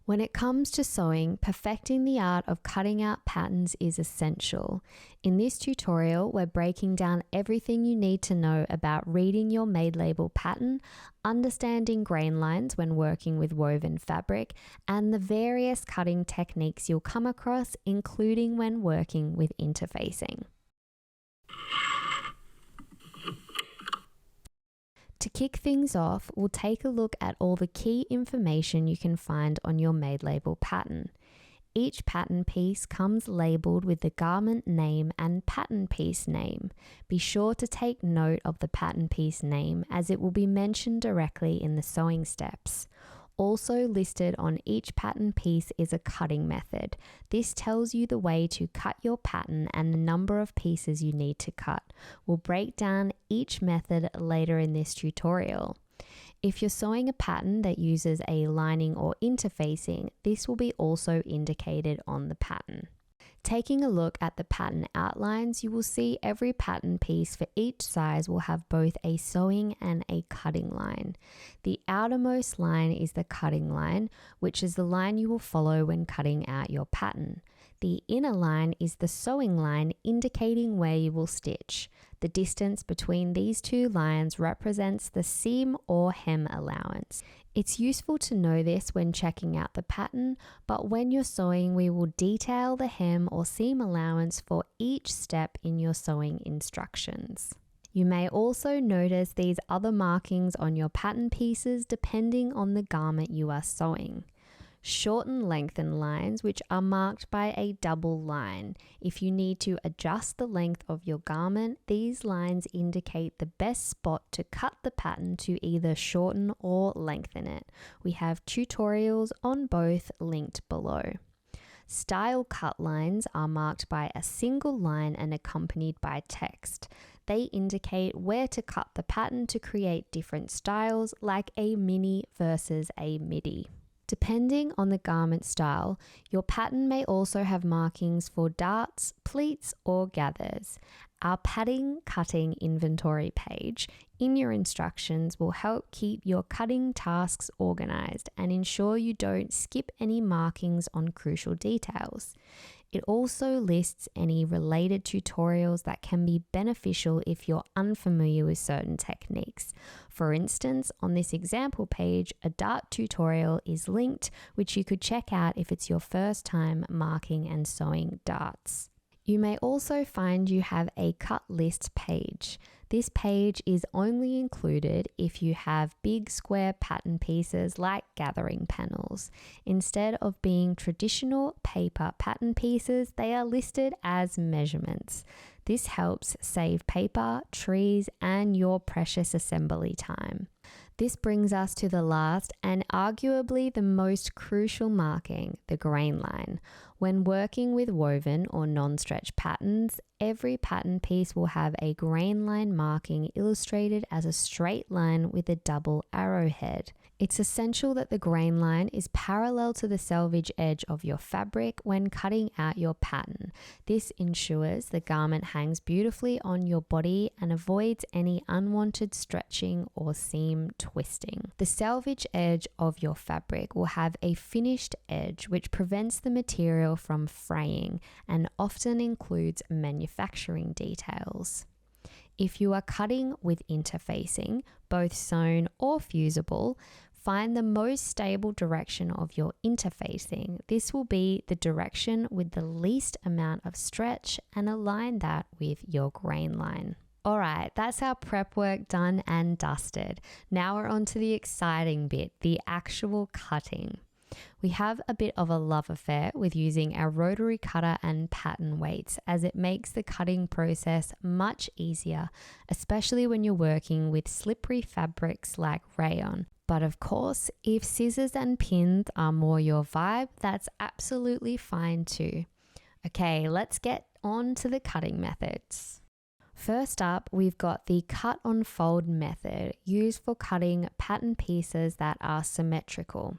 When it comes to sewing, perfecting the art of cutting out patterns is essential. In this tutorial, we're breaking down everything you need to know about reading your made label pattern, understanding grain lines when working with woven fabric, and the various cutting techniques you'll come across, including when working with interfacing. To kick things off, we'll take a look at all the key information you can find on your made label pattern. Each pattern piece comes labeled with the garment name and pattern piece name. Be sure to take note of the pattern piece name as it will be mentioned directly in the sewing steps. Also listed on each pattern piece is a cutting method. This tells you the way to cut your pattern and the number of pieces you need to cut. We'll break down each method later in this tutorial. If you're sewing a pattern that uses a lining or interfacing, this will be also indicated on the pattern. Taking a look at the pattern outlines, you will see every pattern piece for each size will have both a sewing and a cutting line. The outermost line is the cutting line, which is the line you will follow when cutting out your pattern. The inner line is the sewing line, indicating where you will stitch. The distance between these two lines represents the seam or hem allowance. It's useful to know this when checking out the pattern, but when you're sewing, we will detail the hem or seam allowance for each step in your sewing instructions. You may also notice these other markings on your pattern pieces depending on the garment you are sewing. Shorten lengthen lines, which are marked by a double line. If you need to adjust the length of your garment, these lines indicate the best spot to cut the pattern to either shorten or lengthen it. We have tutorials on both linked below. Style cut lines are marked by a single line and accompanied by text. They indicate where to cut the pattern to create different styles, like a mini versus a midi. Depending on the garment style, your pattern may also have markings for darts, pleats, or gathers. Our padding cutting inventory page in your instructions will help keep your cutting tasks organized and ensure you don't skip any markings on crucial details. It also lists any related tutorials that can be beneficial if you're unfamiliar with certain techniques. For instance, on this example page, a dart tutorial is linked, which you could check out if it's your first time marking and sewing darts. You may also find you have a cut list page. This page is only included if you have big square pattern pieces like gathering panels. Instead of being traditional paper pattern pieces, they are listed as measurements. This helps save paper, trees, and your precious assembly time. This brings us to the last and arguably the most crucial marking, the grain line. When working with woven or non-stretch patterns, every pattern piece will have a grain line marking illustrated as a straight line with a double arrowhead. It's essential that the grain line is parallel to the selvage edge of your fabric when cutting out your pattern. This ensures the garment hangs beautifully on your body and avoids any unwanted stretching or seam twisting. The selvage edge of your fabric will have a finished edge which prevents the material from fraying and often includes manufacturing details. If you are cutting with interfacing, both sewn or fusible, find the most stable direction of your interfacing. This will be the direction with the least amount of stretch and align that with your grain line. Alright, that's our prep work done and dusted. Now we're on to the exciting bit, the actual cutting. We have a bit of a love affair with using our rotary cutter and pattern weights as it makes the cutting process much easier, especially when you're working with slippery fabrics like rayon. But of course, if scissors and pins are more your vibe, that's absolutely fine too. Okay, let's get on to the cutting methods. First up, we've got the cut on fold method used for cutting pattern pieces that are symmetrical.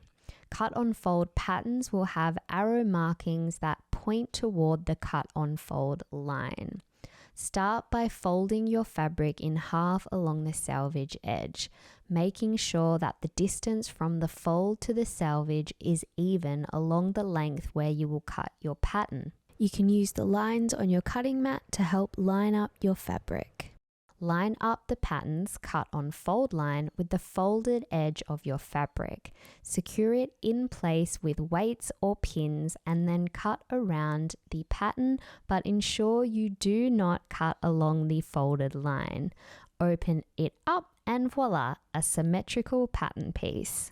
Cut on fold patterns will have arrow markings that point toward the cut on fold line. Start by folding your fabric in half along the selvage edge, making sure that the distance from the fold to the selvage is even along the length where you will cut your pattern. You can use the lines on your cutting mat to help line up your fabric. Line up the patterns cut on fold line with the folded edge of your fabric. Secure it in place with weights or pins and then cut around the pattern, but ensure you do not cut along the folded line. Open it up and voila, a symmetrical pattern piece.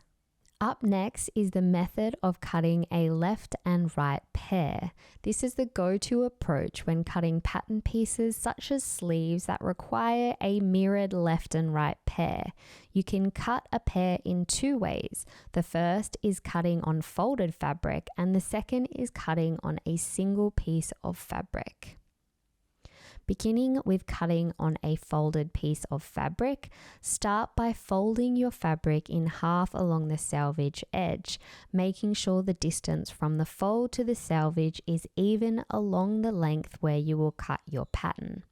Up next is the method of cutting a left and right pair. This is the go-to approach when cutting pattern pieces such as sleeves that require a mirrored left and right pair. You can cut a pair in two ways. The first is cutting on folded fabric and the second is cutting on a single piece of fabric. Beginning with cutting on a folded piece of fabric, start by folding your fabric in half along the selvage edge, making sure the distance from the fold to the selvage is even along the length where you will cut your pattern.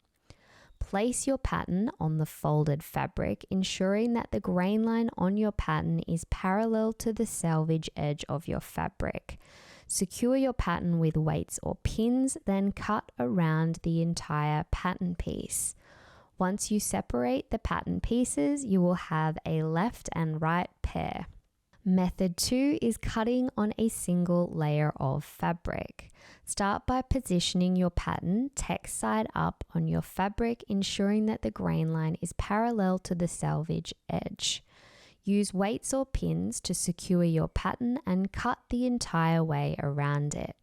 Place your pattern on the folded fabric, ensuring that the grain line on your pattern is parallel to the selvage edge of your fabric. Secure your pattern with weights or pins, then cut around the entire pattern piece. Once you separate the pattern pieces, you will have a left and right pair. Method 2 is cutting on a single layer of fabric. Start by positioning your pattern text side up on your fabric, ensuring that the grain line is parallel to the selvage edge. Use weights or pins to secure your pattern and cut the entire way around it.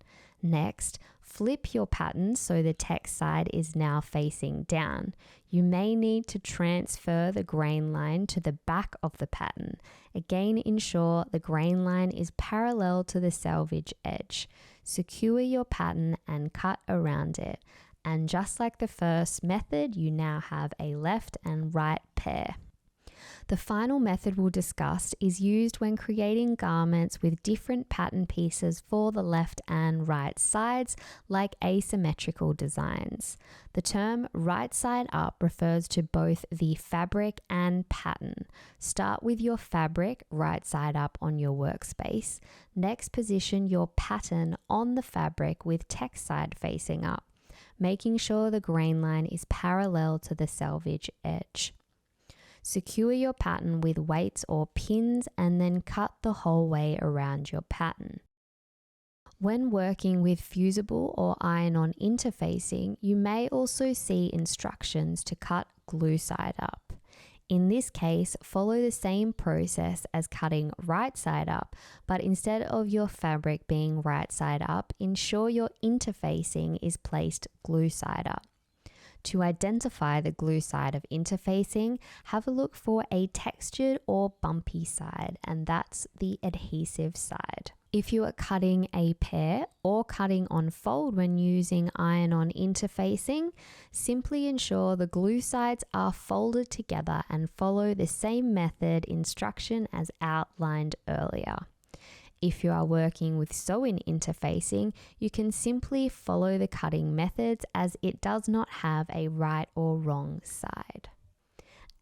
Next, flip your pattern so the text side is now facing down. You may need to transfer the grain line to the back of the pattern. Again, ensure the grain line is parallel to the selvage edge. Secure your pattern and cut around it. And just like the first method, you now have a left and right pair. The final method we'll discuss is used when creating garments with different pattern pieces for the left and right sides, like asymmetrical designs. The term right side up refers to both the fabric and pattern. Start with your fabric right side up on your workspace. Next, position your pattern on the fabric with text side facing up, making sure the grain line is parallel to the selvage edge. Secure your pattern with weights or pins and then cut the whole way around your pattern. When working with fusible or iron-on interfacing, you may also see instructions to cut glue side up. In this case, follow the same process as cutting right side up, but instead of your fabric being right side up, ensure your interfacing is placed glue side up. To identify the glue side of interfacing, have a look for a textured or bumpy side, and that's the adhesive side. If you are cutting a pair or cutting on fold when using iron-on interfacing, simply ensure the glue sides are folded together and follow the same method instruction as outlined earlier. If you are working with sew-in interfacing, you can simply follow the cutting methods as it does not have a right or wrong side.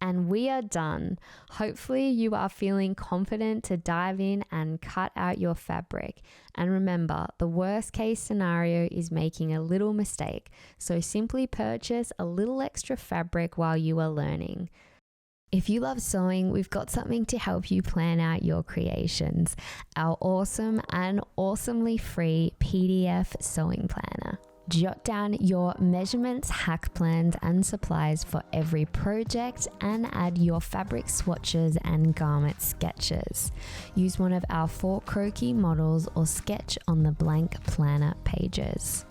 And we are done. Hopefully you are feeling confident to dive in and cut out your fabric. And remember, the worst case scenario is making a little mistake. So simply purchase a little extra fabric while you are learning. If you love sewing, we've got something to help you plan out your creations. Our awesome and awesomely free PDF sewing planner. Jot down your measurements, hack plans, and supplies for every project and add your fabric swatches and garment sketches. Use one of our 4 croquis models or sketch on the blank planner pages.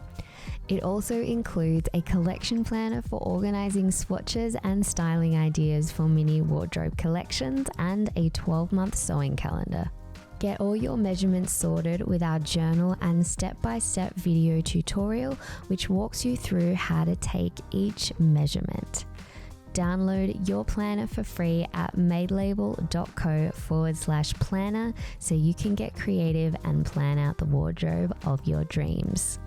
It also includes a collection planner for organizing swatches and styling ideas for mini wardrobe collections and a 12-month sewing calendar. Get all your measurements sorted with our journal and step-by-step video tutorial, which walks you through how to take each measurement. Download your planner for free at madelabel.co/planner so you can get creative and plan out the wardrobe of your dreams.